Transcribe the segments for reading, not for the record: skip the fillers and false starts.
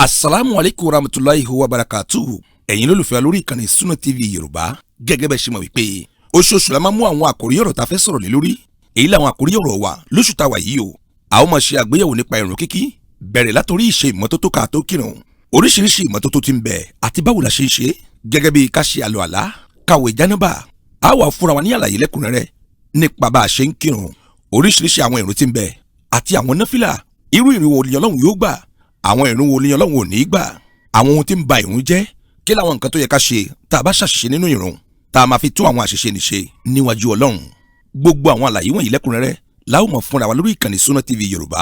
Assalamu alaikum warahmatullahi wabarakatuhu. Ẹ̀yin lólùfẹ́ lórí ìkànnì Sunna TV Yorùbá. Gẹ́gẹ́ bẹ́ẹ̀ ṣe mọ̀ wípé oṣooṣù la máa mú àwọn àkòrí ọ̀rọ̀ tá fẹ́ sọ̀rọ̀ lé lórí. Èyí làwọn àkòrí ọ̀rọ̀ wa lóṣù tá wà yìí o. A ó máa ṣe àgbéyẹ̀wò nípa ìrun kíkí, bẹ̀rẹ̀ látòrí ìṣe ìmọ́tótó ká tó kírun. Oríṣiríṣi ìmọ́tótó tí ń bẹ àti báwo la ṣe ń ṣe. Gẹ́gẹ́ bí ká ṣe àlùwàlá, ká wẹ̀ jánábà. A wá fúnra wa ní àlàyé lẹ́kùnrẹ́rẹ́ nípa bá a ṣe ń kírun. Oríṣiríṣi àwọn ìrun tí ń bẹ àti àwọn náfìlà. Irú ìrun wo ni Ọlọ́run yóò gbà? Àwọn ìrun wo ni Ọlọ́run ò ní gbà? Àwọn ohun tí ń ba ìrun jẹ́, kí làwọn nǹkan tó yẹ ká ṣe tá a bá ṣàṣìṣe nínú ìrun, tá a máa fi tún àwọn àṣìṣe nìṣe níwájú Ọlọ́run. Gbogbo àwọn àlàyé wọ̀nyí lẹ́kùnrẹ́rẹ́ la ó mọ̀ fúnra wa lórí ìkànnì Sunna TV Yorùbá.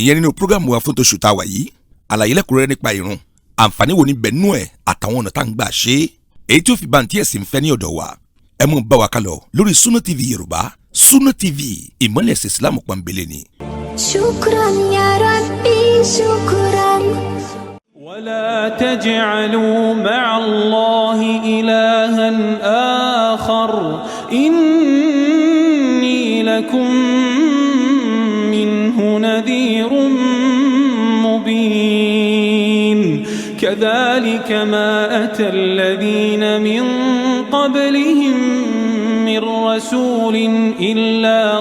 Ìyẹn nínú prógámù wa fún tóṣù tá a wà yìí, àlàyé lẹ́kùnrẹ́rẹ́ nípa ìrun, àǹfààní wo ni bẹ nínú ẹ̀ àtàwọn ọ̀nà tá ń gbà ṣe é, èyí tí ó fi bá ń tí ẹ̀sìn fẹ́ ní ọ̀dọ̀ wa. Ẹ mú bá wa ká lọ lórí Sunna TV Yorùbá. Sunna TV, ìmọ́lẹ̀ ẹ̀sìn Islam pọ́nbélé ni. شكرا يا ربي شكرا ولا تجعلوا مع الله إلها آخر إني لكم منه نذير مبين كذلك ما أتى الذين من قبلهم من رسول إلا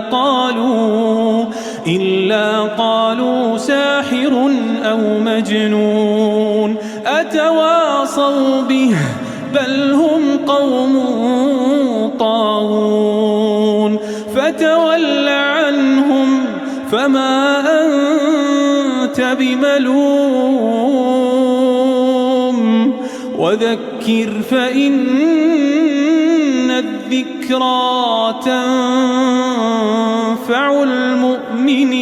قالوا ساحر أو مجنون أتواصوا به بل هم قوم طاغون فتول عنهم فما أنت بملوم وذكر فإن الذكرى تنفع المؤمنين.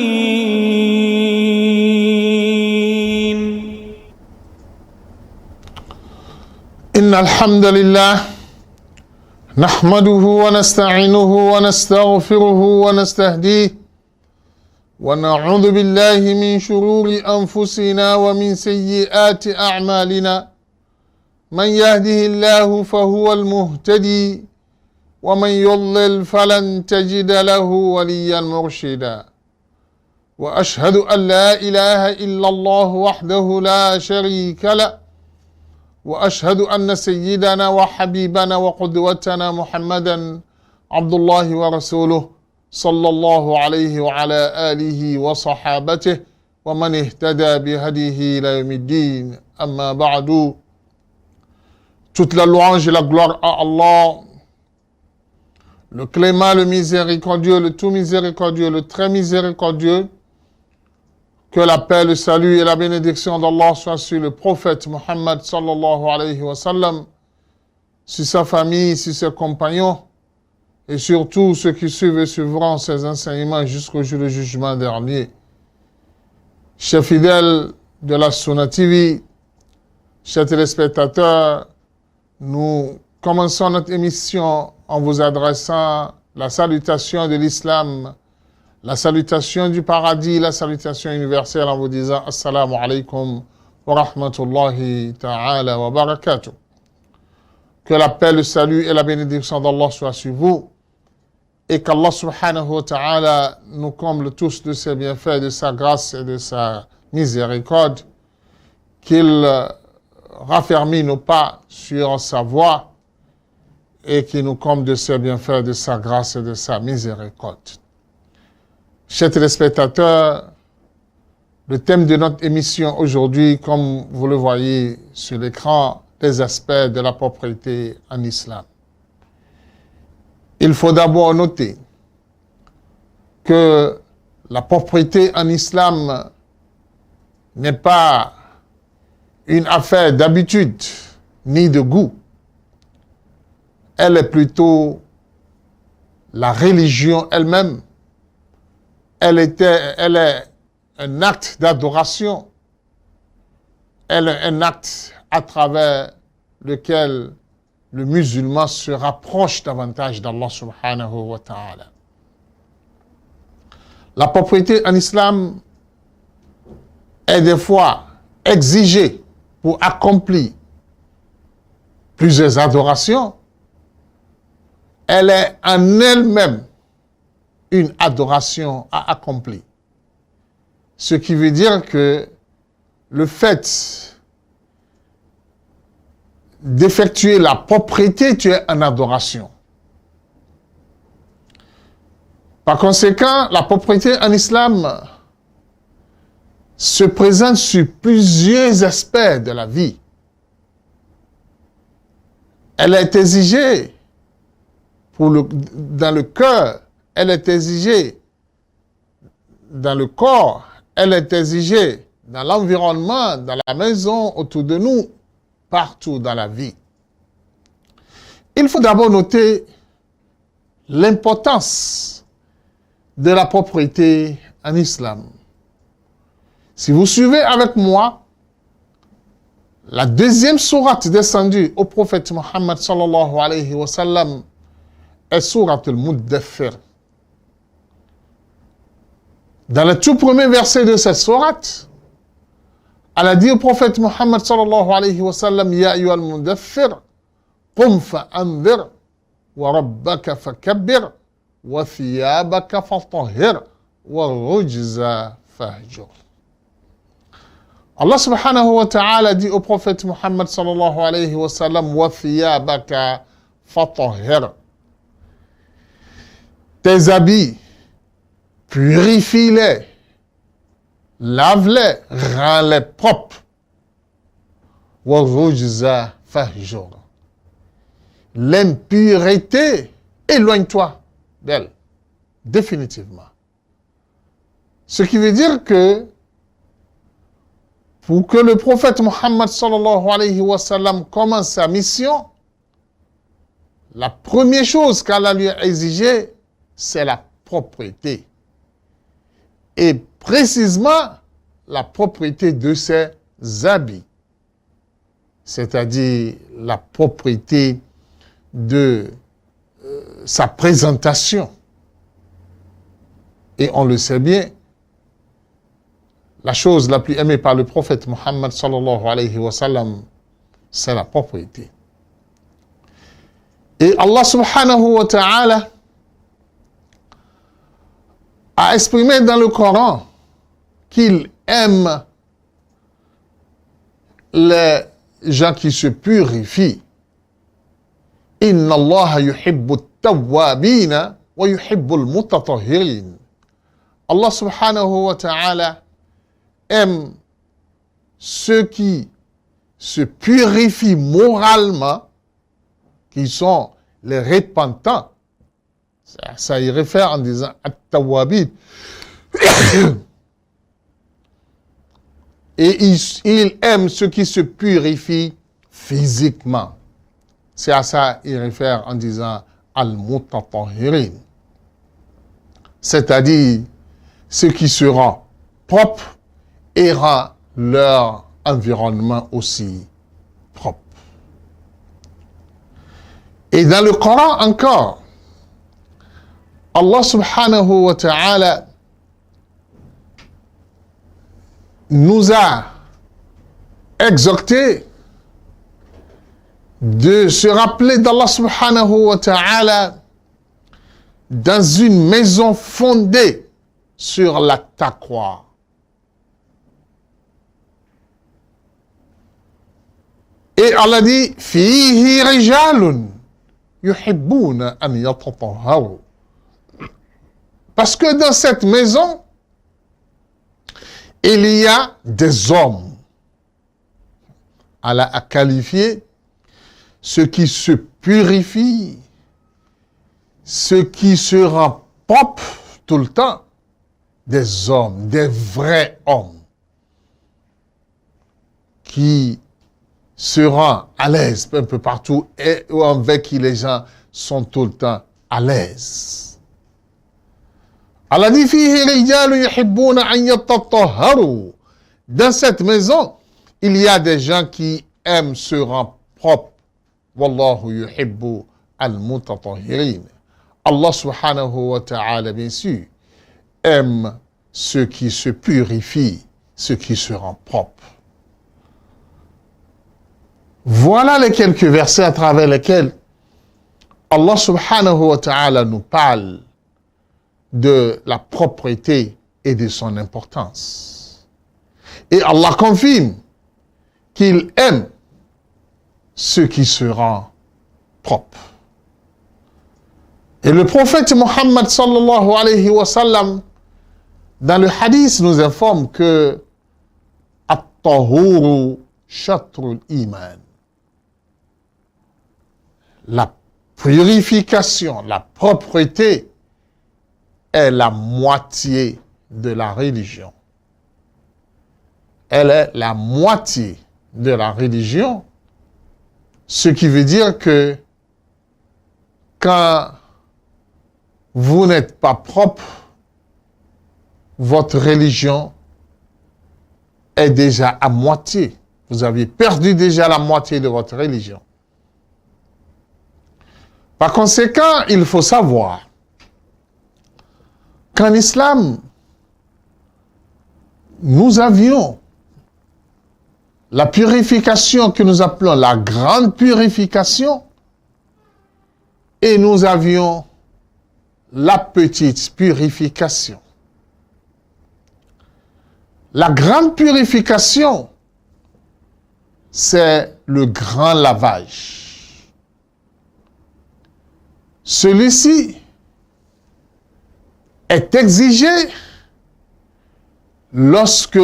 إن الحمد لله نحمده ونستعينه ونستغفره ونستهديه ونعوذ بالله من شرور أنفسنا ومن سيئات أعمالنا. من يهده الله فهو المهتدي ومن يضلل فلن تجد له وليا مرشدا. وأشهد أن لا إله إلا الله وحده لا شريك له وأشهد أن سيدنا وحبيبنا وقدوتنا محمدا عبد الله ورسوله صلى الله عليه وعلى آله وصحابته ومن اهتدى بهديه إلى يوم الدين. أما بعد. Toute la louange et la gloire à Allah, le clément, le miséricordieux, le tout miséricordieux, le très miséricordieux. Que la paix, le salut et la bénédiction d'Allah soient sur le prophète Muhammad sallallahu alayhi wa sallam, sur sa famille, sur ses compagnons, et surtout ceux qui suivent et suivront ses enseignements jusqu'au jour du jugement dernier. Chers fidèles de la Sunna TV, chers téléspectateurs, nous commençons notre émission en vous adressant la salutation de l'islam, la salutation du paradis, la salutation universelle en vous disant Assalamu alaikum wa rahmatullahi ta'ala wa barakatuh. Que la paix, le salut et la bénédiction d'Allah soient sur vous et qu'Allah subhanahu wa ta'ala nous comble tous de ses bienfaits, de sa grâce et de sa miséricorde, qu'il raffermit nos pas sur sa voie et qu'il nous comble de ses bienfaits, de sa grâce et de sa miséricorde. Chers téléspectateurs, le thème de notre émission aujourd'hui, comme vous le voyez sur l'écran, les aspects de la propriété en islam. Il faut d'abord noter que la propriété en islam n'est pas une affaire d'habitude ni de goût. Elle est plutôt la religion elle-même. Elle est un acte d'adoration. Elle est un acte à travers lequel le musulman se rapproche davantage d'Allah subhanahu wa ta'ala. La propriété en islam est des fois exigée pour accomplir plusieurs adorations. Elle est en elle-même une adoration à accomplir. Ce qui veut dire que le fait d'effectuer la propreté, tu es en adoration. Par conséquent, la propreté en islam se présente sur plusieurs aspects de la vie. Elle est exigée dans le cœur, elle est exigée dans le corps, elle est exigée dans l'environnement, dans la maison, autour de nous, partout dans la vie. Il faut d'abord noter l'importance de la propreté en islam. Si vous suivez avec moi, la deuxième sourate descendue au prophète Muhammad sallallahu alayhi wa sallam est sourate al-Muddathir. Dans le tout premier verset de cette sourate, elle a dit au prophète Muhammad sallallahu alayhi wa sallam, Ya ayyuhal muddathir, qum fa'anzir, wa rabbaka fakabbir, wa thiyabaka fatahhir, wa rujza fahjur. Allah subhanahu wa ta'ala dit au prophète Muhammad sallallahu alayhi wa sallam, wa thiyabaka fatahhir. Tes habits, purifie-les, lave-les, rends-les propres. Wa rujza fahjur. L'impureté, éloigne-toi d'elle, définitivement. Ce qui veut dire que pour que le prophète Muhammad sallallahu alayhi wa sallam commence sa mission, la première chose qu'Allah lui a exigée, c'est la propreté. Et précisément, la propreté de ses habits. C'est-à-dire la propreté de sa présentation. Et on le sait bien, la chose la plus aimée par le prophète Muhammad sallallahu alayhi wa sallam, c'est la propreté. Et Allah subhanahu wa ta'ala a exprimé dans le Coran qu'il aime les gens qui se purifient. Inna Allah yuhibbu at-tawwabina wa yuhibbu al-mutatahhirin. Allah subhanahu wa ta'ala aime ceux qui se purifient moralement, qui sont les repentants. Ça y réfère en disant at-tawwabin. Et il aime ceux qui se purifient physiquement. C'est à ça qu'il réfère en disant al-mutatahhirin. C'est-à-dire ceux qui seront propres et rend leur environnement aussi propre. Et dans le Coran encore, Allah subhanahu wa ta'ala nous a exhorté de se rappeler d'Allah subhanahu wa ta'ala dans une maison fondée sur la taqwa. Et Allah dit, fihi rijalun yuhibbuna an yatatahharu. Parce que dans cette maison, il y a des hommes. Allah a qualifié ceux qui se purifient, ceux qui se rendent propres tout le temps, des hommes, des vrais hommes, qui se rendent à l'aise un peu partout et avec qui les gens sont tout le temps à l'aise. Allah dit, fihi rijalun yuhibbuna an yatatahharu. Dans cette maison, il y a des gens qui aiment se rendre propres. Wallahu yuhibbu al-mutatahhirin. Allah subhanahu wa ta'ala, bien sûr, aime ceux qui se purifient, ceux qui se rendent propres. Voilà les quelques versets à travers lesquels Allah subhanahu wa ta'ala nous parle de la propreté et de son importance. Et Allah confirme qu'il aime ce qui sera propre. Et le prophète Mohammed sallallahu alayhi wa sallam, dans le hadith, nous informe que at-tahuru shatrul iman. La purification, la propreté est la moitié de la religion. Elle est la moitié de la religion, ce qui veut dire que quand vous n'êtes pas propre, votre religion est déjà à moitié. Vous avez perdu déjà la moitié de votre religion. Par conséquent, il faut savoir qu'en islam, nous avions la purification que nous appelons la grande purification et nous avions la petite purification. La grande purification, c'est le grand lavage. Celui-ci est exigé lorsque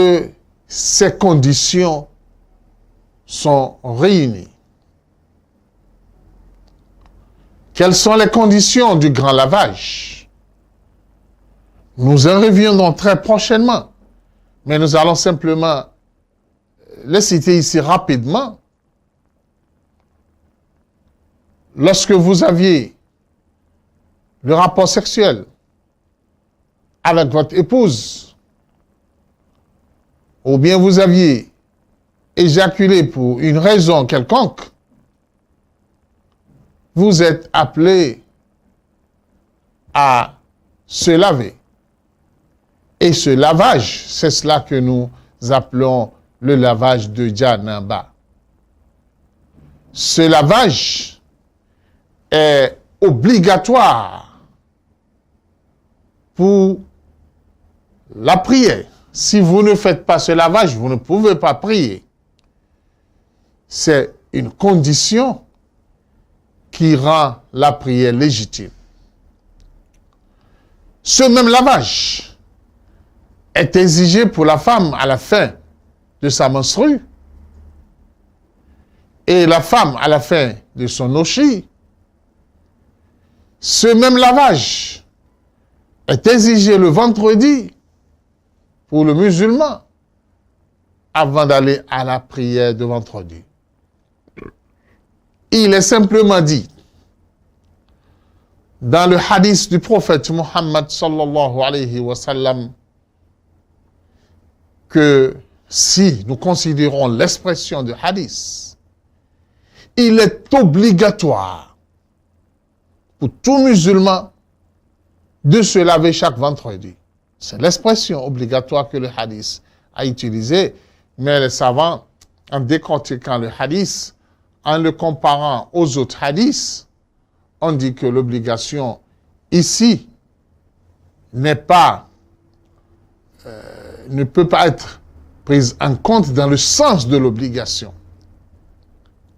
ces conditions sont réunies. Quelles sont les conditions du grand lavage? Nous en reviendrons très prochainement, mais nous allons simplement les citer ici rapidement. Lorsque vous aviez le rapport sexuel avec votre épouse, ou bien vous aviez éjaculé pour une raison quelconque, vous êtes appelé à se laver. Et ce lavage, c'est cela que nous appelons le lavage de Janaba. Ce lavage est obligatoire pour la prière. Si vous ne faites pas ce lavage, vous ne pouvez pas prier. C'est une condition qui rend la prière légitime. Ce même lavage est exigé pour la femme à la fin de sa menstrue et la femme à la fin de son oshi. Ce même lavage est exigé le vendredi pour le musulman avant d'aller à la prière de vendredi. Il est simplement dit dans le hadith du prophète Mohammed sallallahu alayhi wa sallam que si nous considérons l'expression de hadith, il est obligatoire pour tout musulman de se laver chaque vendredi. C'est l'expression obligatoire que le hadith a utilisée, mais les savants, en décortiquant le hadith, en le comparant aux autres hadiths, on dit que l'obligation ici ne peut pas être prise en compte dans le sens de l'obligation.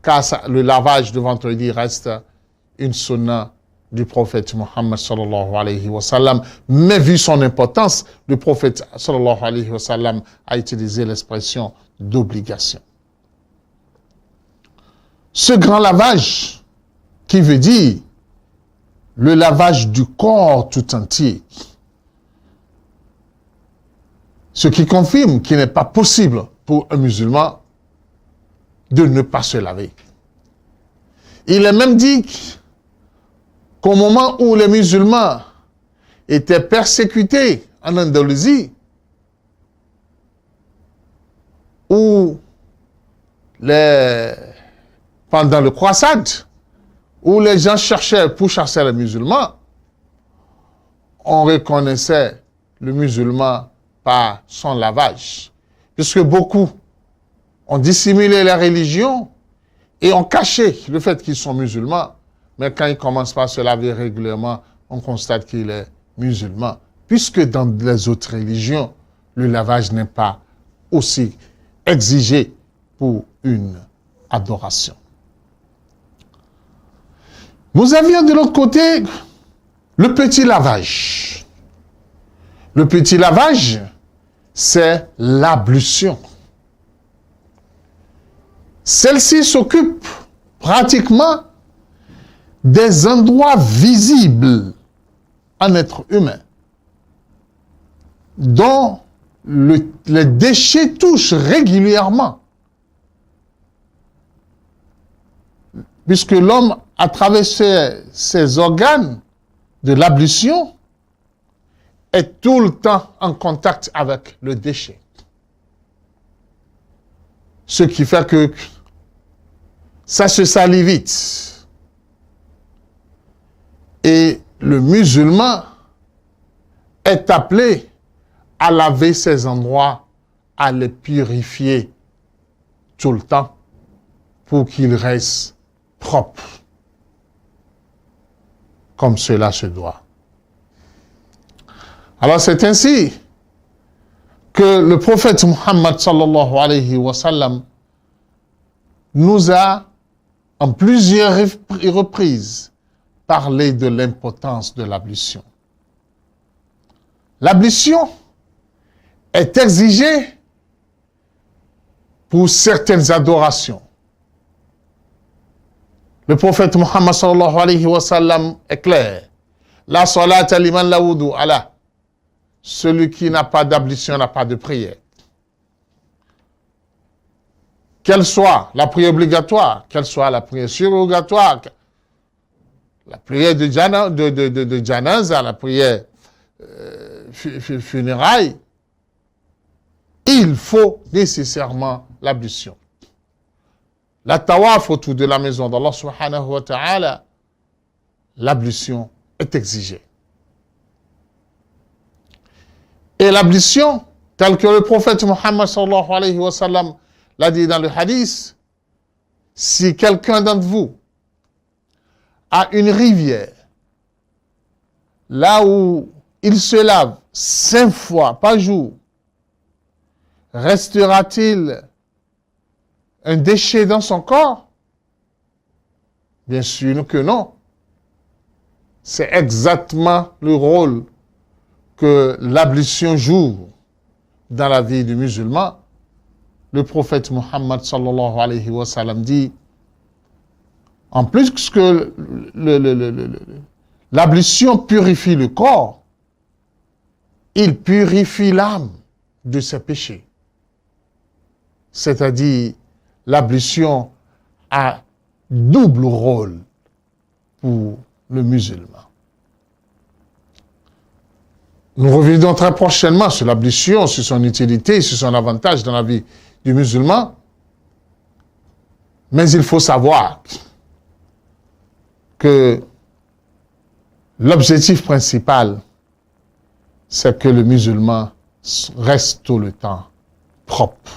Car le lavage de vendredi reste une sunna du prophète Mohammed sallallahu alayhi wa sallam. Mais vu son importance, le prophète sallallahu alayhi wa sallam a utilisé l'expression d'obligation. Ce grand lavage, qui veut dire le lavage du corps tout entier, ce qui confirme qu'il n'est pas possible pour un musulman de ne pas se laver. Il est même dit qu'au moment où les musulmans étaient persécutés en Andalousie, où pendant le croisade, où les gens cherchaient pour chasser les musulmans, on reconnaissait le musulman par son lavage. Puisque beaucoup ont dissimulé la religion et ont caché le fait qu'ils sont musulmans. Mais quand ils commencent par se laver régulièrement, on constate qu'il est musulman. Puisque dans les autres religions, le lavage n'est pas aussi exigé pour une adoration. Nous avions de l'autre côté le petit lavage. Le petit lavage, c'est l'ablution. Celle-ci s'occupe pratiquement des endroits visibles en être humain, dont les déchets touchent régulièrement. Puisque l'homme, à travers ses organes de l'ablution, est tout le temps en contact avec le déchet. Ce qui fait que ça se salit vite. Et le musulman est appelé à laver ces endroits, à les purifier tout le temps pour qu'ils restent propres, comme cela se doit. Alors c'est ainsi que le prophète Muhammad sallallahu alayhi wa sallam nous a en plusieurs reprises parlé de l'importance de l'ablution. L'ablution est exigée pour certaines adorations. Le prophète Muhammad sallallahu alayhi wa sallam est clair. La salata liman la wudu ala. Celui qui n'a pas d'ablution n'a pas de prière. Qu'elle soit la prière obligatoire, qu'elle soit la prière surrogatoire, la prière de janaza, la prière funérailles, il faut nécessairement l'ablution. La tawaf autour de la maison d'Allah subhanahu wa ta'ala, l'ablution est exigée. Et l'ablution, tel que le prophète Muhammad sallallahu alayhi wa sallam l'a dit dans le hadith, si quelqu'un d'entre vous a une rivière, là où il se lave 5 fois par jour, restera-t-il un déchet dans son corps? Bien sûr que non. C'est exactement le rôle que l'ablution joue dans la vie du musulman. Le prophète Muhammad sallallahu alayhi wa sallam dit, en plus que l'ablution purifie le corps, il purifie l'âme de ses péchés. C'est-à-dire, l'ablution a double rôle pour le musulman. Nous reviendrons très prochainement sur l'ablution, sur son utilité, sur son avantage dans la vie du musulman. Mais il faut savoir que l'objectif principal, c'est que le musulman reste tout le temps propre.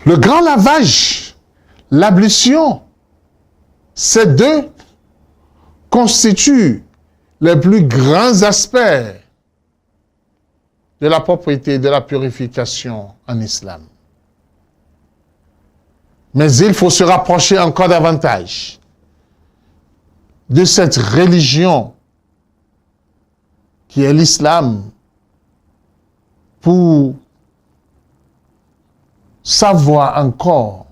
Le grand lavage, l'ablution, ces deux constituent les plus grands aspects de la propriété et de la purification en islam. Mais il faut se rapprocher encore davantage de cette religion qui est l'islam pour savoir encore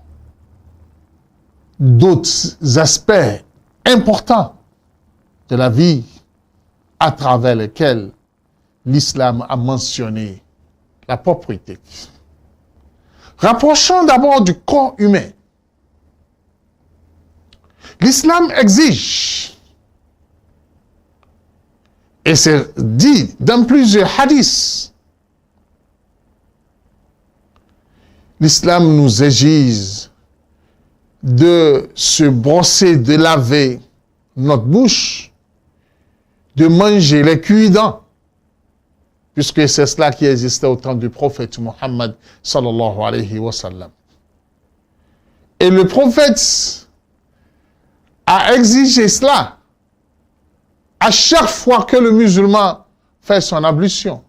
d'autres aspects importants de la vie à travers lesquels l'islam a mentionné la propriété. Rapprochons d'abord du corps humain. L'islam exige, et c'est dit dans plusieurs hadiths, l'islam nous exige de se brosser, de laver notre bouche, de manger les cuits-dents, puisque c'est cela qui existait au temps du prophète Muhammad sallallahu alayhi wa sallam. Et le prophète a exigé cela à chaque fois que le musulman fait son ablution.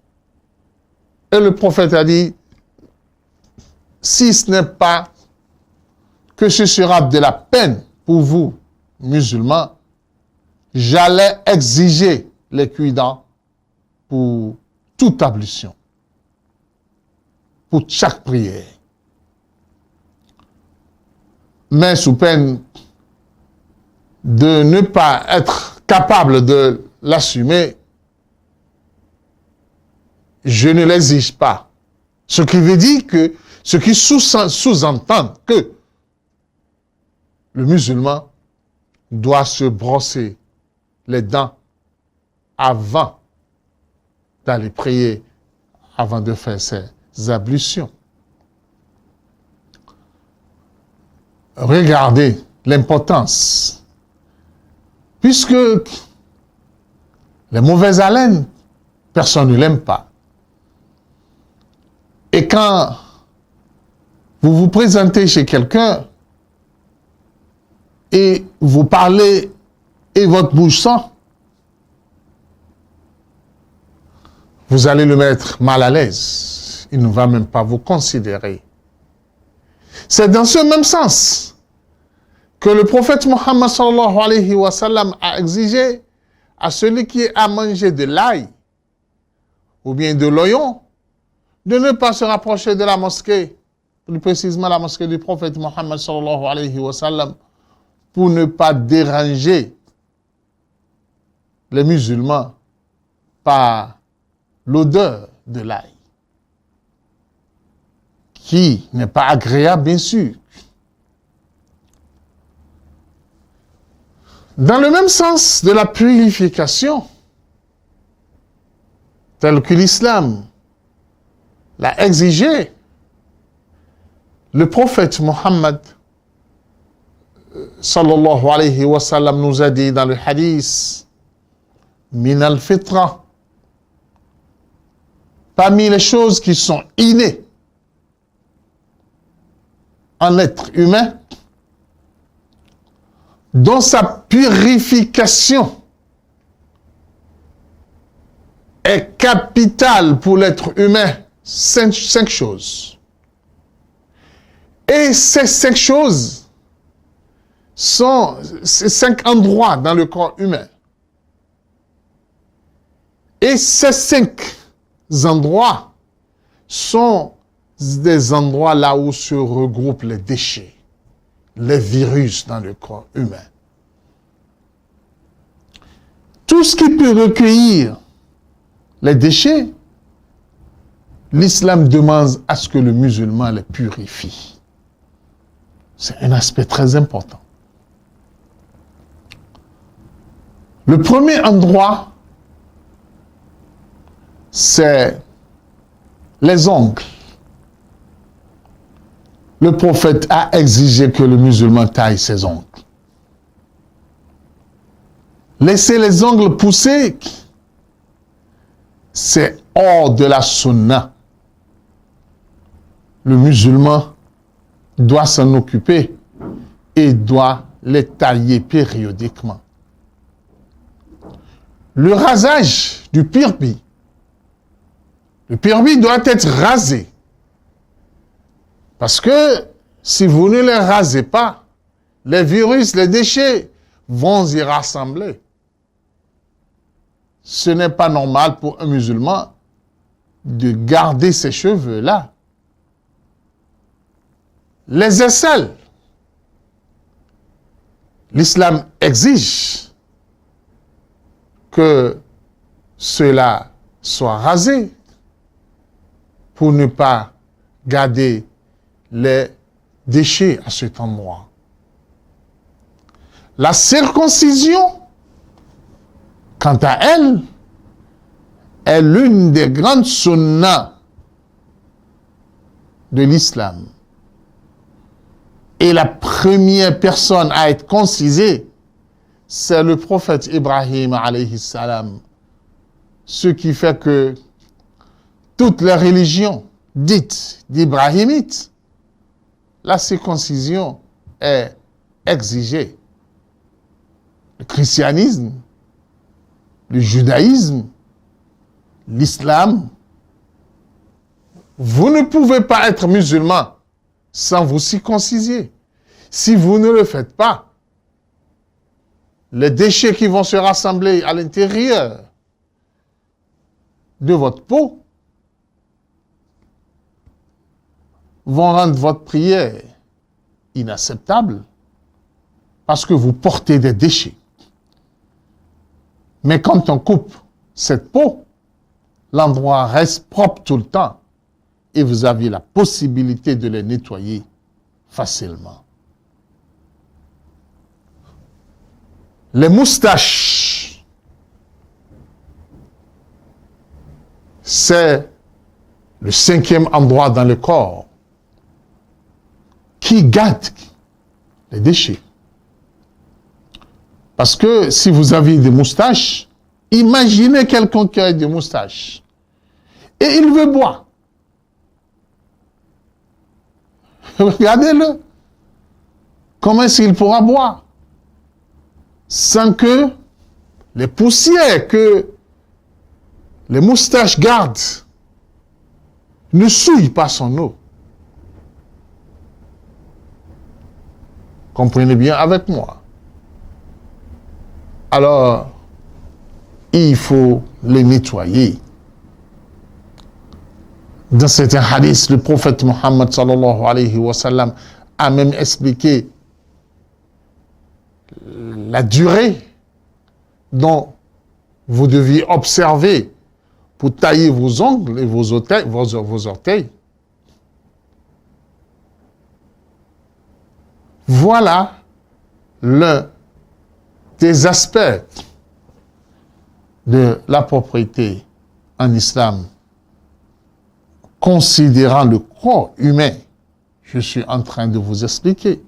Et le prophète a dit, si ce n'est pas que ce sera de la peine pour vous, musulmans, j'allais exiger les cuidants pour toute ablution, pour chaque prière. Mais sous peine de ne pas être capable de l'assumer, je ne l'exige pas. Ce qui veut dire que, ce qui sous-entend que le musulman doit se brosser les dents avant d'aller prier, avant de faire ses ablutions. Regardez l'importance. Puisque les mauvaises haleines, personne ne l'aime pas. Et quand vous vous présentez chez quelqu'un et vous parlez et votre bouche sent, vous allez le mettre mal à l'aise. Il ne va même pas vous considérer. C'est dans ce même sens que le prophète Mohammed sallallahu alayhi wa sallam a exigé à celui qui a mangé de l'ail ou bien de l'oignon de ne pas se rapprocher de la mosquée, plus précisément la mosquée du prophète Mohammed sallallahu alayhi wa sallam, pour ne pas déranger les musulmans par l'odeur de l'ail, qui n'est pas agréable, bien sûr. Dans le même sens de la purification, tel que l'islam l'a exigé, le prophète Mohammed sallallahu alayhi wa sallam nous a dit dans le hadith min al-fitra, parmi les choses qui sont innées en être humain, dont sa purification est capitale pour l'être humain, cinq choses. Et ces 5 choses sont ces 5 endroits dans le corps humain. Et ces 5 endroits sont des endroits là où se regroupent les déchets, les virus dans le corps humain. Tout ce qui peut recueillir les déchets, l'islam demande à ce que le musulman les purifie. C'est un aspect très important. Le premier endroit, c'est les ongles. Le prophète a exigé que le musulman taille ses ongles. Laisser les ongles pousser, c'est hors de la sunna. Le musulman doit s'en occuper et doit les tailler périodiquement. Le rasage du pirbi. Le pirbi doit être rasé. Parce que si vous ne les rasez pas, les virus, les déchets vont y rassembler. Ce n'est pas normal pour un musulman de garder ses cheveux-là. Les aisselles. L'islam exige que cela soit rasé pour ne pas garder les déchets à cet endroit. La circoncision, quant à elle, est l'une des grandes sunnas de l'islam. Et la première personne à être concisée, c'est le prophète Ibrahim alayhi salam. Ce qui fait que toutes les religions dites d'ibrahimites, la circoncision est exigée. Le christianisme, le judaïsme, l'islam. Vous ne pouvez pas être musulman sans vous circonciser. Si vous ne le faites pas, les déchets qui vont se rassembler à l'intérieur de votre peau vont rendre votre prière inacceptable parce que vous portez des déchets. Mais quand on coupe cette peau, l'endroit reste propre tout le temps et vous avez la possibilité de les nettoyer facilement. Les moustaches, c'est le 5e endroit dans le corps qui gâte les déchets. Parce que si vous avez des moustaches, imaginez quelqu'un qui a des moustaches et il veut boire. Regardez-le. Comment est-ce qu'il pourra boire sans que les poussières que les moustaches gardent ne souillent pas son eau? Comprenez bien avec moi. Alors, il faut les nettoyer. Dans certains hadiths, le prophète Mohammed sallallahu alayhi wa sallam a même expliqué la durée dont vous deviez observer pour tailler vos ongles et vos orteils. Voilà l'un des aspects de la propriété en islam. Considérant le corps humain, je suis en train de vous expliquer.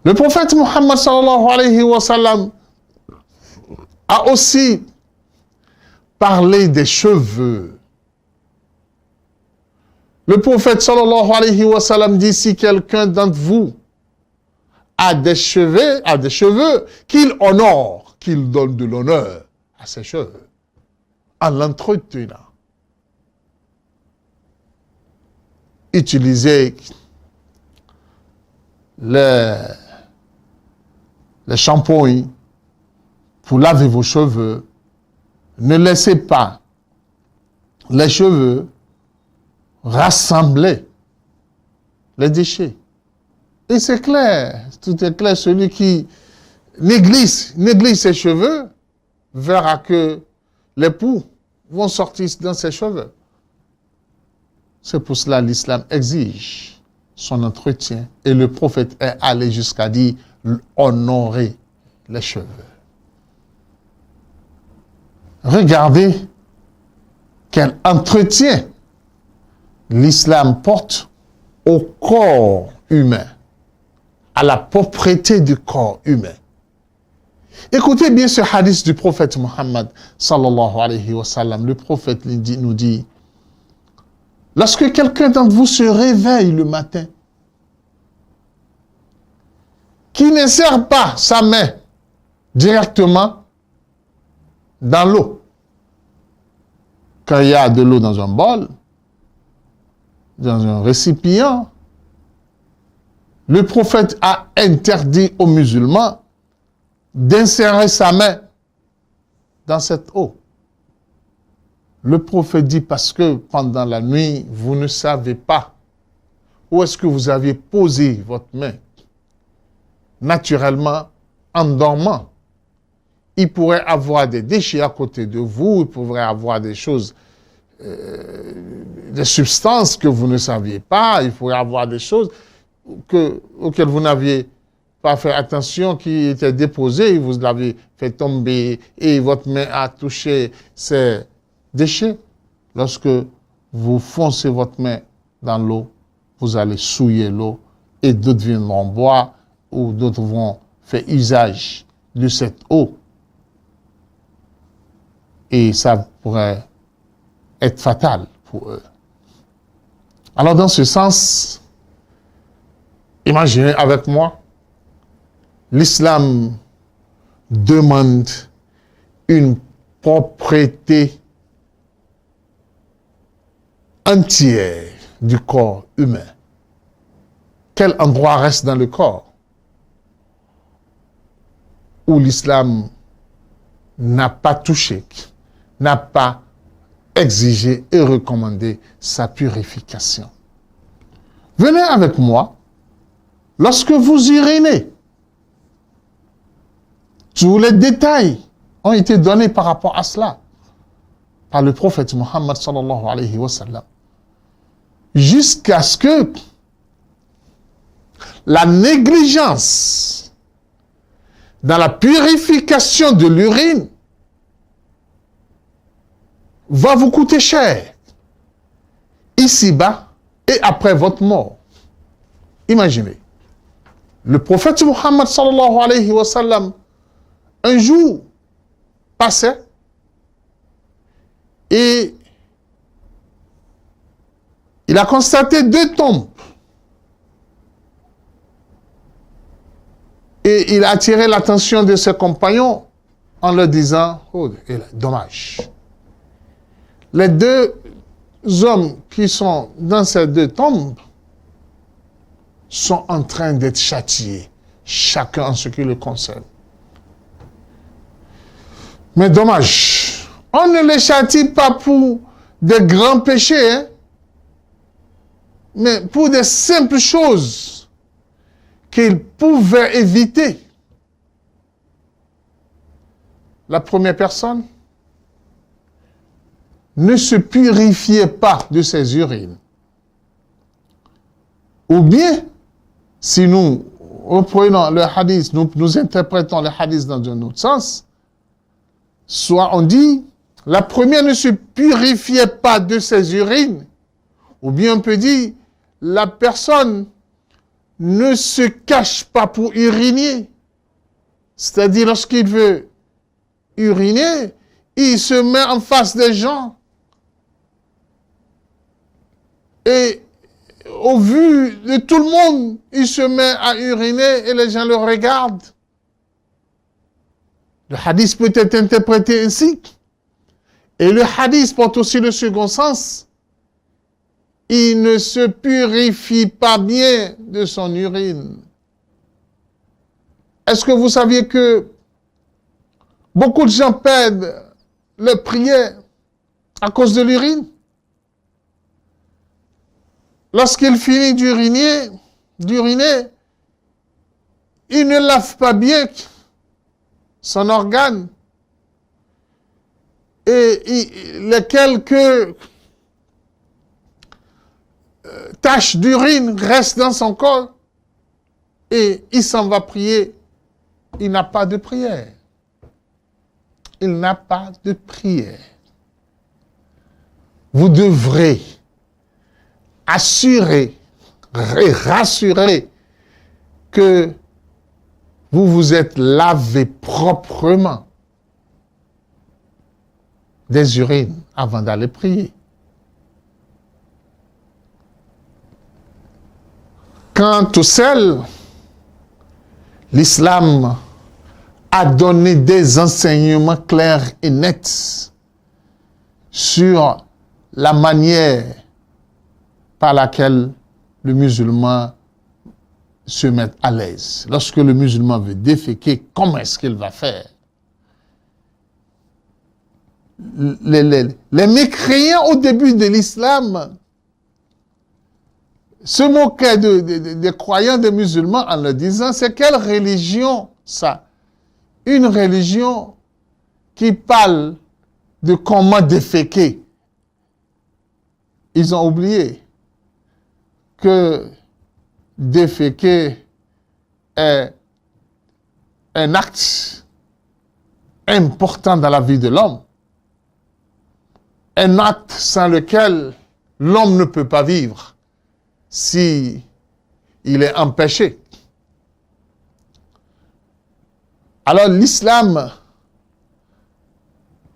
Le prophète Mohammed sallallahu alayhi wa sallam a aussi parlé des cheveux. Le prophète sallallahu alayhi wa sallam dit, si quelqu'un d'entre vous a des cheveux, qu'il honore, qu'il donne de l'honneur à ses cheveux, en l'entretenant. Utilisez les shampoings pour laver vos cheveux. Ne laissez pas les cheveux rassembler les déchets. Et c'est clair, tout est clair. Celui qui néglige ses cheveux verra que les poux vont sortir dans ses cheveux. C'est pour cela que l'islam exige son entretien. Et le prophète est allé jusqu'à dire honorer les cheveux. Regardez quel entretien l'islam porte au corps humain, à la propriété du corps humain. Écoutez bien ce hadith du prophète Mohammed sallallahu alayhi wa sallam. Le prophète nous dit, lorsque quelqu'un d'entre vous se réveille le matin, qui ne serre pas sa main directement dans l'eau, quand il y a de l'eau dans un bol, dans un récipient, le prophète a interdit aux musulmans d'insérer sa main dans cette eau. Le prophète dit parce que pendant la nuit, vous ne savez pas où est-ce que vous avez posé votre main. Naturellement, en dormant, il pourrait avoir des déchets à côté de vous, il pourrait avoir des choses, des substances que vous ne saviez pas, il pourrait avoir des choses auxquelles vous n'aviez pas fait attention, qui étaient déposées, vous l'avez fait tomber et votre main a touché ces déchets. Lorsque vous foncez votre main dans l'eau, vous allez souiller l'eau et d'autres viendront boire ou d'autres vont faire usage de cette eau. Et ça pourrait être fatal pour eux. Alors dans ce sens, imaginez avec moi, l'islam demande une propriété entière du corps humain. Quel endroit reste dans le corps? où l'islam n'a pas touché, n'a pas exigé et recommandé sa purification. Venez avec moi, lorsque vous urinez, tous les détails ont été donnés par rapport à cela par le prophète Mohammed sallallahu alayhi wa sallam, jusqu'à ce que la négligence dans la purification de l'urine va vous coûter cher, ici-bas et après votre mort. Imaginez, le prophète Mohammed sallallahu alayhi wa sallam, un jour passait et il a constaté 2 tombes. Et il a attiré l'attention de ses compagnons en leur disant, oh, dommage. Les 2 hommes qui sont dans ces 2 tombes sont en train d'être châtiés, chacun en ce qui le concerne. Mais dommage, on ne les châtie pas pour des grands péchés, hein, mais pour des simples choses qu'ils pouvaient éviter. La première personne ne se purifiait pas de ses urines. Ou bien, si nous reprenons le hadith, nous interprétons le hadith dans un autre sens, soit on dit, la première ne se purifiait pas de ses urines, ou bien on peut dire, la personne ne se cache pas pour uriner. C'est-à-dire, lorsqu'il veut uriner, il se met en face des gens. Et au vu de tout le monde, il se met à uriner et les gens le regardent. Le hadith peut être interprété ainsi. Et le hadith porte aussi le second sens. Il ne se purifie pas bien de son urine. Est-ce que vous saviez que beaucoup de gens perdent leur prière à cause de l'urine? Lorsqu'il finit d'uriner, il ne lave pas bien son organe. Et les quelques taches d'urine restent dans son corps et il s'en va prier. Il n'a pas de prière. Il n'a pas de prière. Vous devrez assurer et rassurer que vous vous êtes lavé proprement des urines avant d'aller prier. Quant au sel, l'islam a donné des enseignements clairs et nets sur la manière par laquelle le musulman se met à l'aise. Lorsque le musulman veut déféquer, comment est-ce qu'il va faire? Les mécréants au début de l'islam se moquaient des croyants des musulmans en leur disant, c'est quelle religion ça? Une religion qui parle de comment déféquer. Ils ont oublié que déféquer est un acte important dans la vie de l'homme. Un acte sans lequel l'homme ne peut pas vivre si il est empêché. Alors l'islam,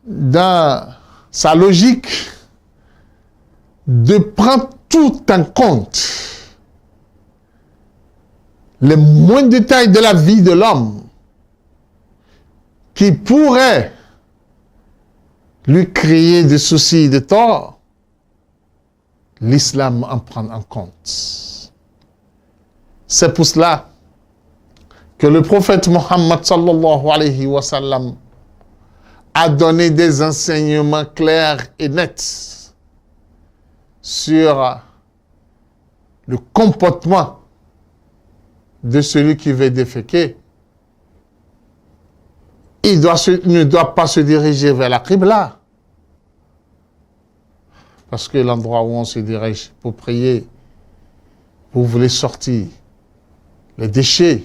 dans sa logique de prendre tout en compte, les moindres détails de la vie de l'homme qui pourraient lui créer des soucis et des torts, l'islam en prend en compte. C'est pour cela que le prophète Mohammed sallallahu alayhi wa sallam a donné des enseignements clairs et nets sur le comportement de celui qui veut déféquer. Il ne doit pas se diriger vers la Qibla. Parce que l'endroit où on se dirige pour prier, vous voulez sortir les déchets,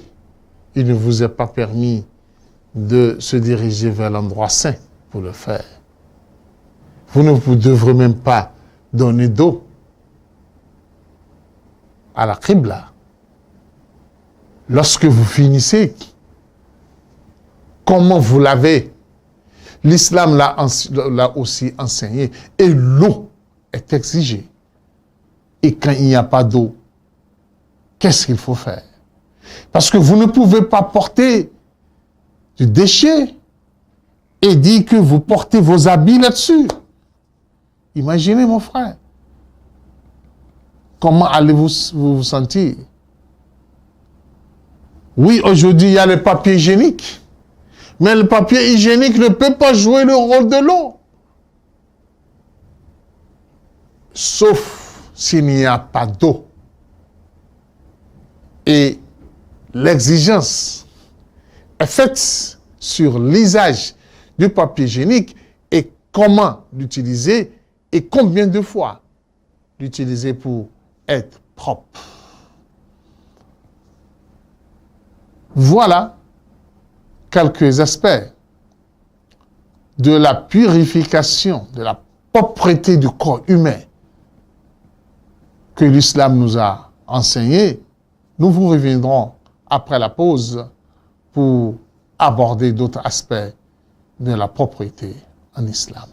il ne vous est pas permis de se diriger vers l'endroit saint pour le faire. Vous ne vous devrez même pas donner d'eau à la Qibla. Lorsque vous finissez, comment vous l'avez? L'islam l'a aussi enseigné. Et l'eau est exigée. Et quand il n'y a pas d'eau, qu'est-ce qu'il faut faire? Parce que vous ne pouvez pas porter du déchet et dire que vous portez vos habits là-dessus. Imaginez, mon frère. Comment allez-vous vous sentir? Oui, aujourd'hui, il y a le papier hygiénique. Mais le papier hygiénique ne peut pas jouer le rôle de l'eau. Sauf s'il n'y a pas d'eau. Et l'exigence est faite sur l'usage du papier hygiénique et comment l'utiliser et combien de fois l'utiliser pour être propre. Voilà quelques aspects de la purification, de la propreté du corps humain que l'islam nous a enseigné. Nous vous reviendrons après la pause pour aborder d'autres aspects de la propreté en islam.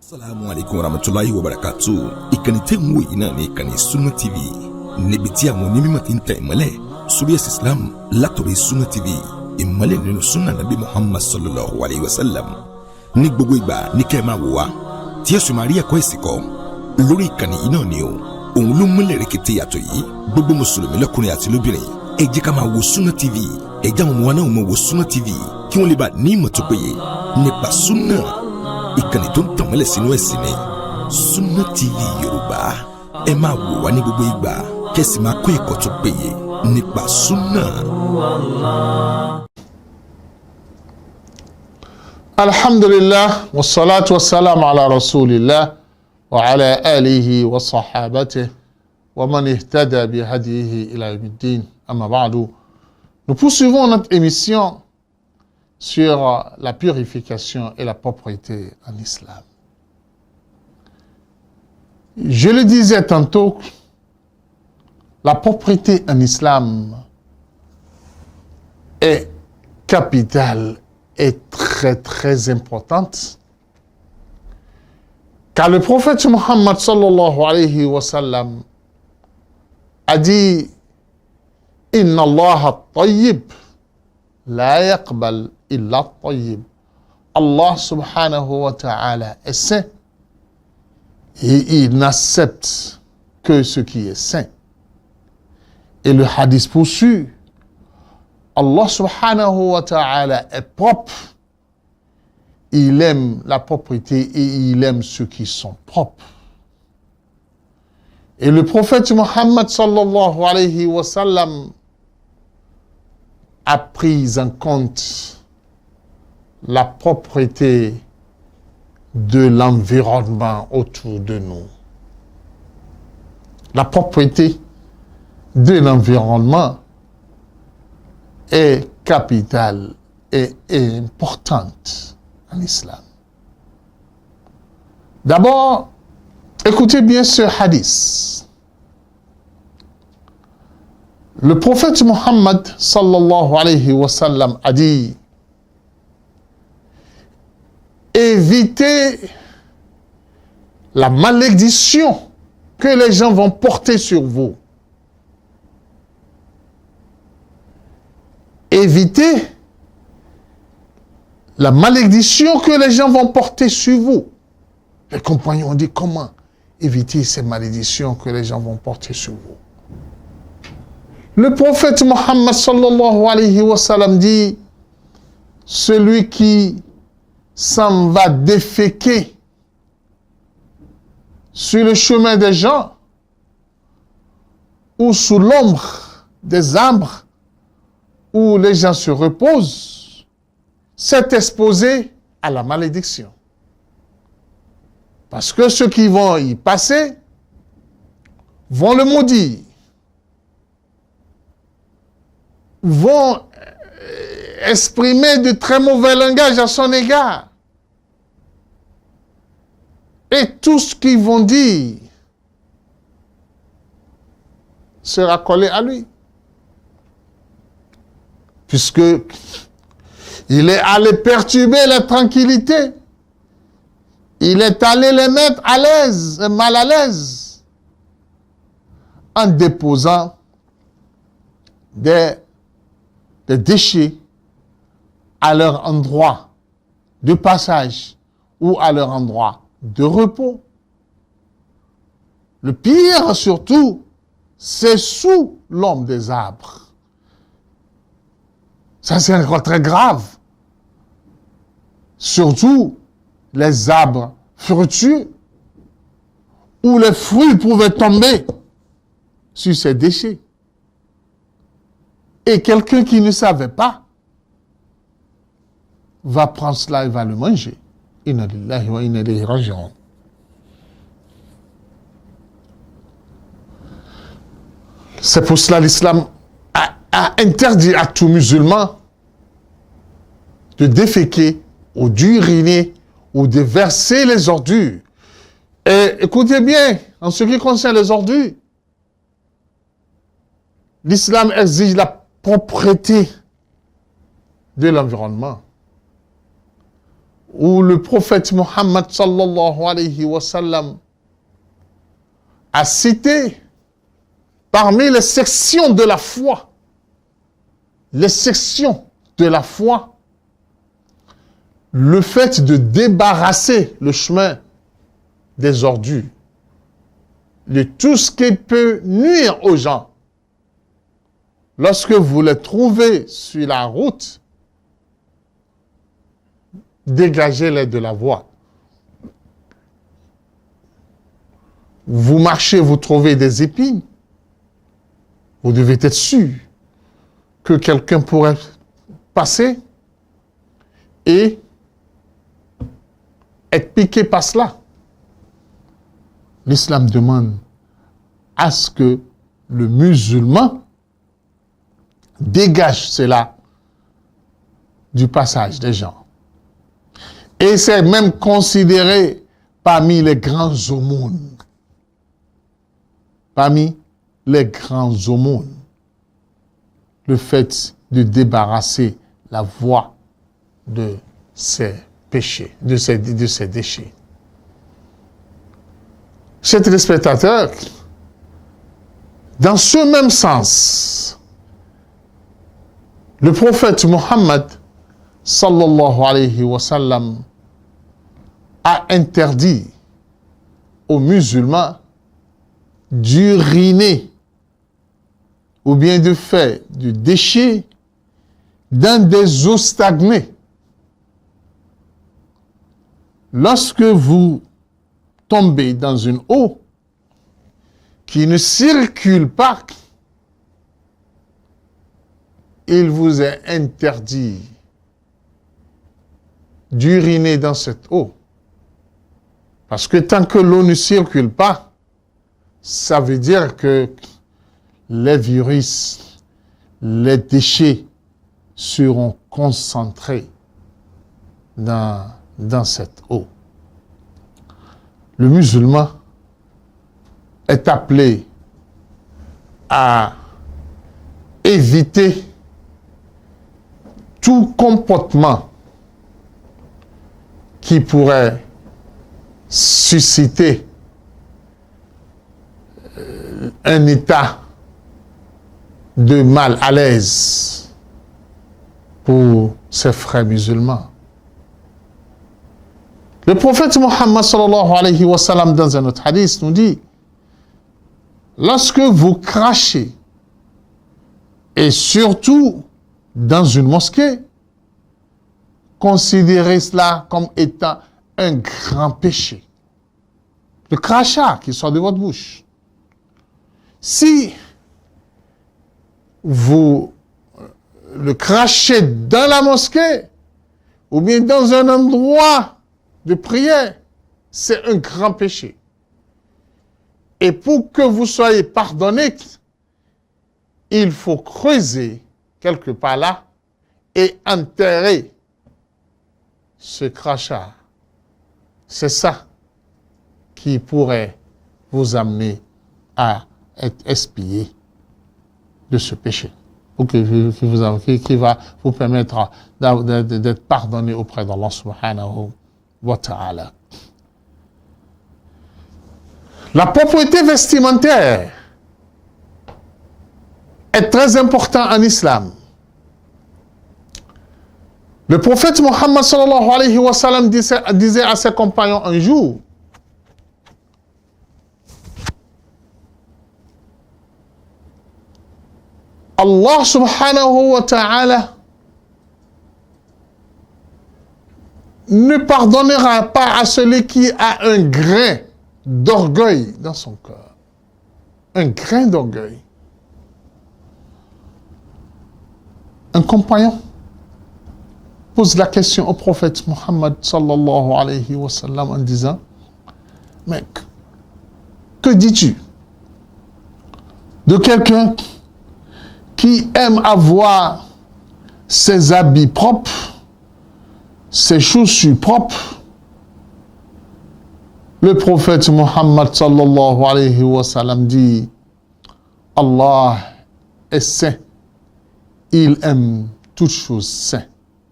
Assalamu alaikum warahmatullahi wabarakatuh. Ìkànnì tẹ́ ń wò yìí náà ní ìkànnì Sunna TV. Níbi tí àwọn onímọ̀ ti ń tẹ ìmọ́lẹ̀ sórí ẹ̀sìn Islam látọ̀rí Sunna TV. Ìmọ́lẹ̀ nínú Sunna Nabi Muhammad sallallahu alayhi wa sallam. Ní gbogbo ìgbà ní kẹ́ ẹ máa wò wá tí ẹ sì máa rí ẹ̀kọ́ ẹ̀sìn kọ́ lórí ìkànnì yìí náà ni o. Òun ló múlẹ̀ rẹ̀kẹ̀tẹ̀ yàtọ̀ yìí. Gbogbo mùsùlùmí lọ́kùnrin àti lóbìnrin ẹ jẹ́ ká máa wo Sunna TV. Ẹ jẹ́ àwọn ọmọ wa náà máa wo Sunna TV kí wọ́n lè bá ní ìmọ̀ tó péye nípa Sunna. Ìkànnì tó ń tàn mọ́lẹ̀ sínú ẹ̀sìn ni Sunna TV Yorùbá. Ẹ máa wò wá ní gbogbo ìgbà kẹ́sì máa kó ẹ̀kọ́ tó péye nípa Sunna. Alhamdulillah, wassalatu wassalamu ala rasulillah wa ala alihi wa sahabatihi wa man ihtada bi hadihi ila yawmiddin. Amma ba'du. Nous poursuivons notre émission sur la purification et la propreté en islam. Je le disais tantôt, la propreté en islam est capitale et très très importante, car le prophète Muhammad sallallahu alayhi wa sallam a dit: Inna Allah tayyib la yaqbal illa tayyib. Allah subhanahu wa ta'ala est saint et il n'accepte que ce qui est saint. Et le hadith poursuit: Allah subhanahu wa ta'ala est propre. Il aime la propreté et il aime ceux qui sont propres. Et le prophète Muhammad sallallahu alayhi wa sallam a pris en compte la propreté de l'environnement autour de nous. La propreté de l'environnement est capitale et importante en islam. D'abord, écoutez bien ce hadith. Le prophète Muhammad sallallahu alayhi wa sallam a dit: évitez la malédiction que les gens vont porter sur vous. Évitez la malédiction que les gens vont porter sur vous. Les compagnons ont dit: comment éviter ces malédictions que les gens vont porter sur vous? Le prophète Mohammed sallallahu alayhi wa sallam dit, celui qui s'en va déféquer sur le chemin des gens ou sous l'ombre des arbres où les gens se reposent, s'est exposé à la malédiction. Parce que ceux qui vont y passer vont le maudire, vont exprimer de très mauvais langage à son égard. Et tout ce qu'ils vont dire sera collé à lui. Puisque il est allé perturber la tranquillité. Il est allé les mettre à l'aise, mal à l'aise, en déposant des déchets à leur endroit de passage ou à leur endroit de repos. Le pire surtout, c'est sous l'ombre des arbres. Ça, c'est encore très grave. Surtout les arbres fructueux où les fruits pouvaient tomber sur ces déchets. Et quelqu'un qui ne savait pas va prendre cela et va le manger. Inna lillahi wa inna ilayhi raji'un. C'est pour cela l'islam a interdit à tout musulman de déféquer ou d'uriner ou de verser les ordures. Et écoutez bien, en ce qui concerne les ordures, l'islam exige la propreté de l'environnement. Où le prophète Mohammed sallallahu alayhi wa sallam a cité parmi les sections de la foi, le fait de débarrasser le chemin des ordures, de tout ce qui peut nuire aux gens. Lorsque vous les trouvez sur la route, dégagez-les de la voie. Vous marchez, vous trouvez des épines, vous devez être sûr que quelqu'un pourrait passer et être piqué par cela. L'islam demande à ce que le musulman dégage cela du passage des gens. Et c'est même considéré parmi les grands aumônes. Parmi les grands aumônes. Le fait de débarrasser la voie de ces péchés, de ces déchets. Chers téléspectateurs, dans ce même sens, le prophète Mohammed sallallahu alayhi wa sallam a interdit aux musulmans d'uriner ou bien de faire du déchet dans des eaux stagnées. Lorsque vous tombez dans une eau qui ne circule pas, il vous est interdit d'uriner dans cette eau. Parce que tant que l'eau ne circule pas, ça veut dire que les virus, les déchets seront concentrés dans cette eau. Le musulman est appelé à éviter tout comportement qui pourrait susciter un état de mal à l'aise pour ses frères musulmans. Le prophète Mohammed sallallahu alayhi wa sallam dans un autre hadith nous dit: lorsque vous crachez Et surtout, dans une mosquée, considérez cela comme étant un grand péché. Le crachat qui sort de votre bouche. Si vous le crachez dans la mosquée ou bien dans un endroit de prière, c'est un grand péché. Et pour que vous soyez pardonné, il faut creuser quelque part là et enterrer ce crachat. C'est ça qui pourrait vous amener à être expié de ce péché, pour qui va vous permettre d'être pardonné auprès d'Allah subhanahu wa ta'ala. La propreté vestimentaire est très importante en islam. Le prophète Mohammed sallallahu alayhi wa sallam disait à ses compagnons un jour, Allah subhanahu wa ta'ala ne pardonnera pas à celui qui a un grain d'orgueil dans son cœur. Un grain d'orgueil. Un compagnon pose la question au prophète Mohammed sallallahu alayhi wa sallam en disant, mais que dis-tu de quelqu'un qui aime avoir ses habits propres, ses chaussures propres? Le prophète Mohammed sallallahu alayhi wa sallam dit, Allah est saint, il aime toutes choses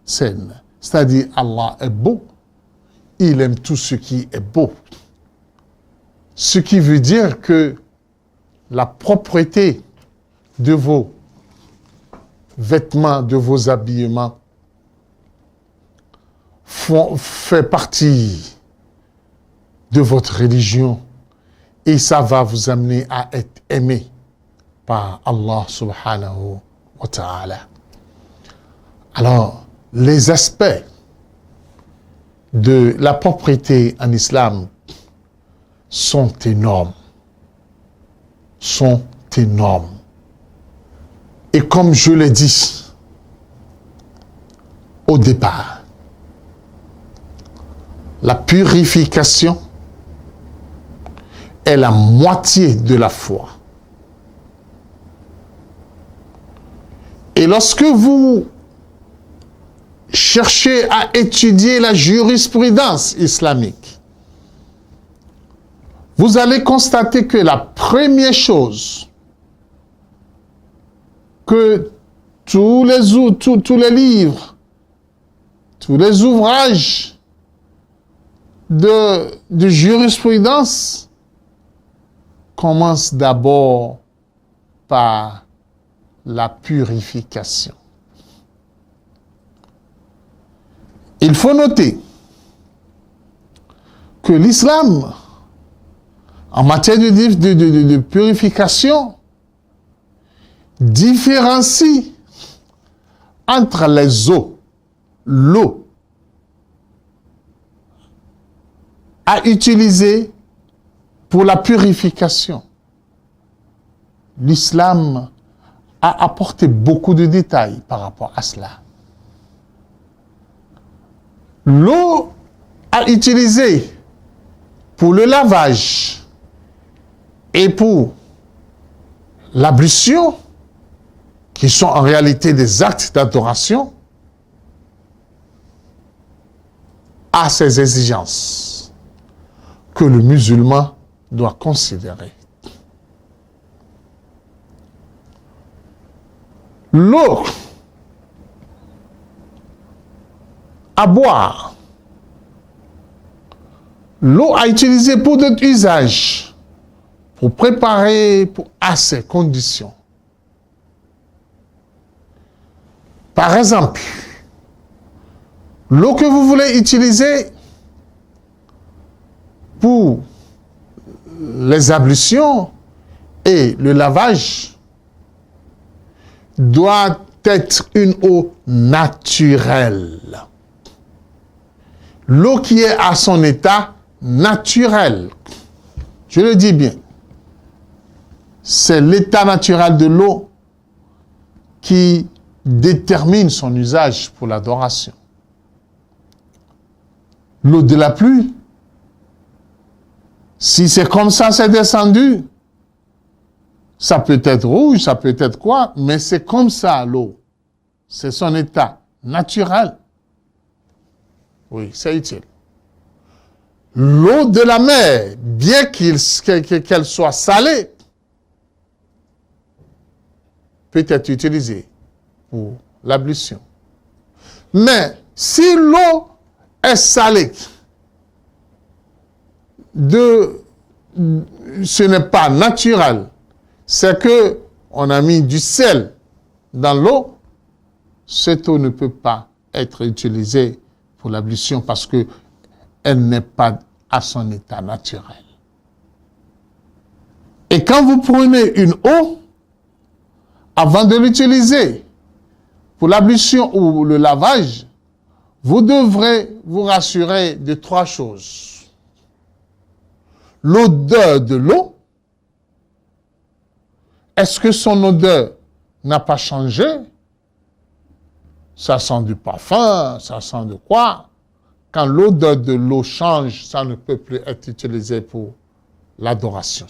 saines. C'est-à-dire, Allah est beau, il aime tout ce qui est beau. Ce qui veut dire que la propreté de vos vêtements, de vos habillements fait partie de votre religion et ça va vous amener à être aimé par Allah subhanahu wa ta'ala. Alors, les aspects de la propreté en islam sont énormes. Et comme je l'ai dit au départ, la purification est la moitié de la foi. Et lorsque vous cherchez à étudier la jurisprudence islamique, vous allez constater que la première chose que tous les livres, tous les ouvrages de jurisprudence commencent d'abord par la purification. Il faut noter que l'islam, en matière de purification, différencie entre les eaux, l'eau à utiliser pour la purification. L'islam a apporté beaucoup de détails par rapport à cela. L'eau à utiliser pour le lavage et pour l'ablution, qui sont en réalité des actes d'adoration, a ses exigences que le musulman doit considérer. L'eau à boire, l'eau à utiliser pour d'autres usages, pour préparer à ces conditions. Par exemple, l'eau que vous voulez utiliser pour les ablutions et le lavage doit être une eau naturelle. L'eau qui est à son état naturel. Je le dis bien. C'est l'état naturel de l'eau qui détermine son usage pour l'adoration. L'eau de la pluie, si c'est comme ça, c'est descendu. Ça peut être rouge, ça peut être quoi, mais c'est comme ça l'eau. C'est son état naturel. Oui, c'est utile. L'eau de la mer, bien qu'elle soit salée, peut être utilisée pour l'ablution. Mais si l'eau est salée, ce n'est pas naturel, c'est que on a mis du sel dans l'eau, cette eau ne peut pas être utilisée pour l'ablution parce que elle n'est pas à son état naturel. Et quand vous prenez une eau, avant de l'utiliser pour l'ablution ou le lavage, vous devrez vous rassurer de 3 choses. L'odeur de l'eau. Est-ce que son odeur n'a pas changé? Ça sent du parfum, ça sent de quoi? Quand l'odeur de l'eau change, ça ne peut plus être utilisé pour l'adoration.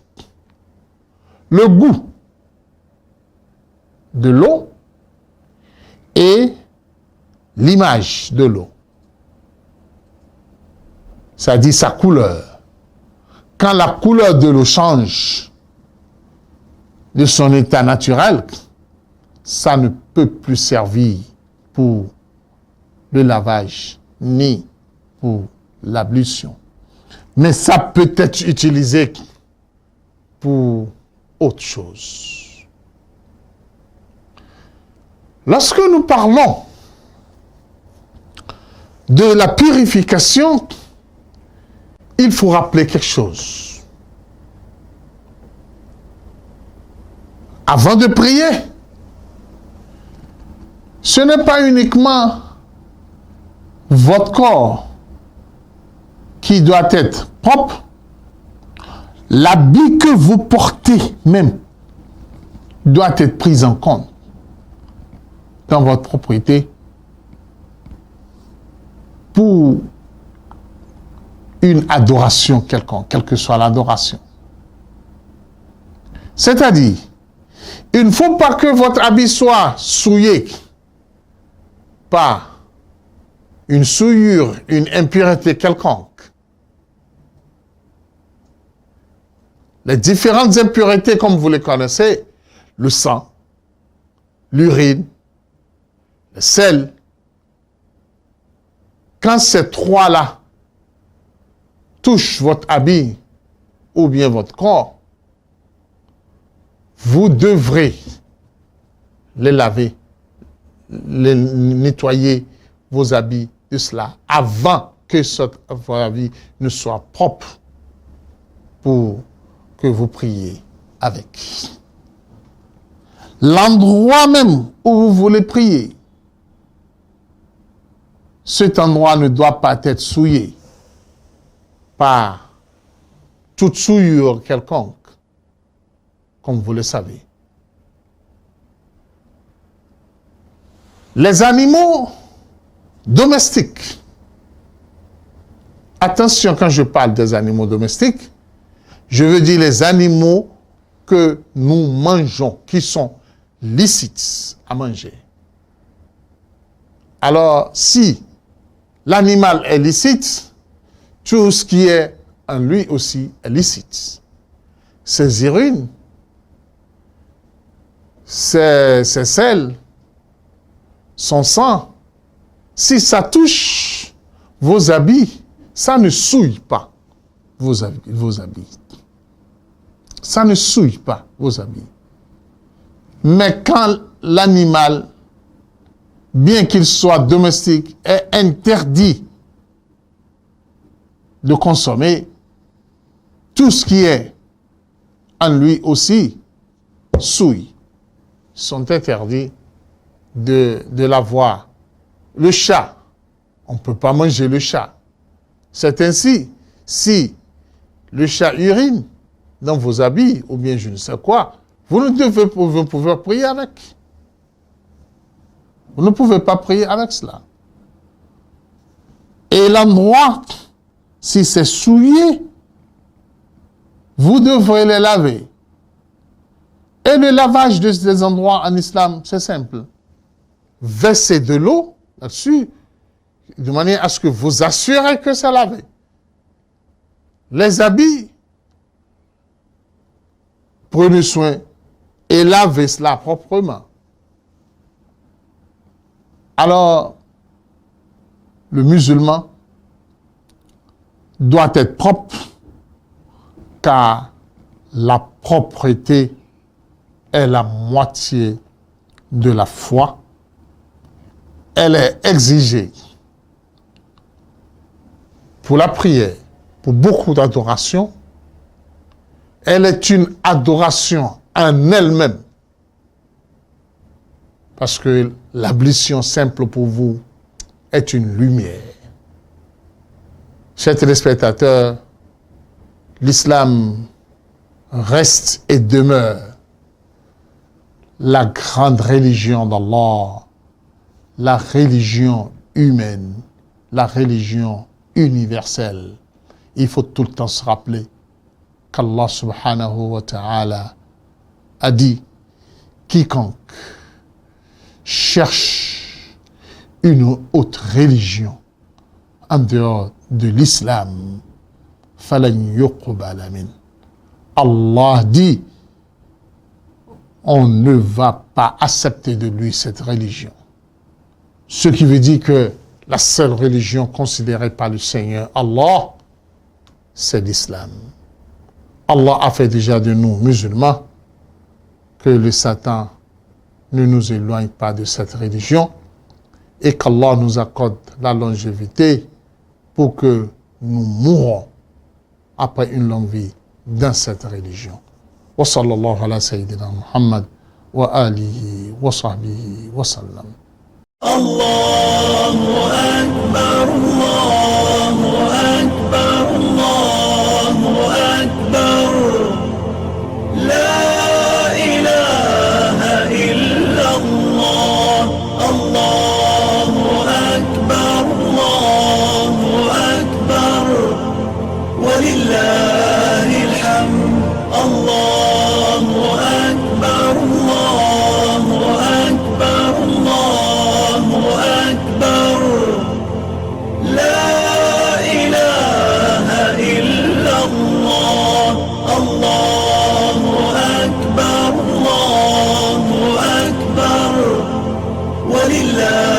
Le goût de l'eau et l'image de l'eau. Ça dit sa couleur. Quand la couleur de l'eau change de son état naturel, ça ne peut plus servir pour le lavage ni pour l'ablution. Mais ça peut être utilisé pour autre chose. Lorsque nous parlons de la purification, il faut rappeler quelque chose. Avant de prier, ce n'est pas uniquement votre corps qui doit être propre, l'habit que vous portez même doit être pris en compte dans votre propriété pour une adoration quelconque, quelle que soit l'adoration. C'est-à-dire, il ne faut pas que votre habit soit souillé par une souillure, une impureté quelconque. Les différentes impuretés, comme vous les connaissez, le sang, l'urine, le sel, quand ces 3-là touchent votre habit ou bien votre corps, vous devrez les laver, les nettoyer vos habits de cela avant que votre habit ne soit propre pour que vous priez avec. L'endroit même où vous voulez prier, cet endroit ne doit pas être souillé par toute souillure quelconque, comme vous le savez. Les animaux domestiques, attention quand je parle des animaux domestiques, je veux dire les animaux que nous mangeons, qui sont licites à manger. Alors, si l'animal est licite, tout ce qui est en lui aussi est licite. Ses urines, ses selles, son sang, si ça touche vos habits, ça ne souille pas vos habits. Ça ne souille pas vos habits. Mais quand l'animal, bien qu'il soit domestique, est interdit de consommer, tout ce qui est en lui aussi souille, sont interdits de l'avoir. Le chat, on ne peut pas manger le chat. C'est ainsi, si le chat urine dans vos habits, ou bien je ne sais quoi, vous ne pouvez prier avec. Vous ne pouvez pas prier avec cela. Et l'endroit, si c'est souillé, vous devrez les laver. Et le lavage de ces endroits en islam, c'est simple. Versez de l'eau là-dessus, de manière à ce que vous assurez que c'est lavé. Les habits, prenez soin et lavez cela proprement. Alors, le musulman doit être propre, car la propreté est la moitié de la foi. Elle est exigée pour la prière, pour beaucoup d'adorations. Elle est une adoration en elle-même. Parce que l'ablution simple pour vous est une lumière. Chers téléspectateurs, l'islam reste et demeure la grande religion d'Allah, la religion humaine, la religion universelle. Il faut tout le temps se rappeler qu'Allah subhanahu wa ta'ala a dit « Quiconque cherche une autre religion en dehors de l'islam, falan yuqbala min » Allah dit « On ne va pas accepter de lui cette religion ». Ce qui veut dire que la seule religion considérée par le Seigneur Allah, c'est l'islam. Allah a fait déjà de nous musulmans que le Satan ne nous éloigne pas de cette religion et qu'Allah nous accorde la longévité pour que nous mourons après une longue vie dans cette religion. Wa sallallahu ala sayyidina Muhammad wa alihi wa sahbihi wa sallam. الله أكبر الله أكبر الله أكبر لا إله إلا الله الله أكبر الله أكبر ولله الحمد الله أكبر الله أكبر الله أكبر لا إله إلا الله الله أكبر الله أكبر ولله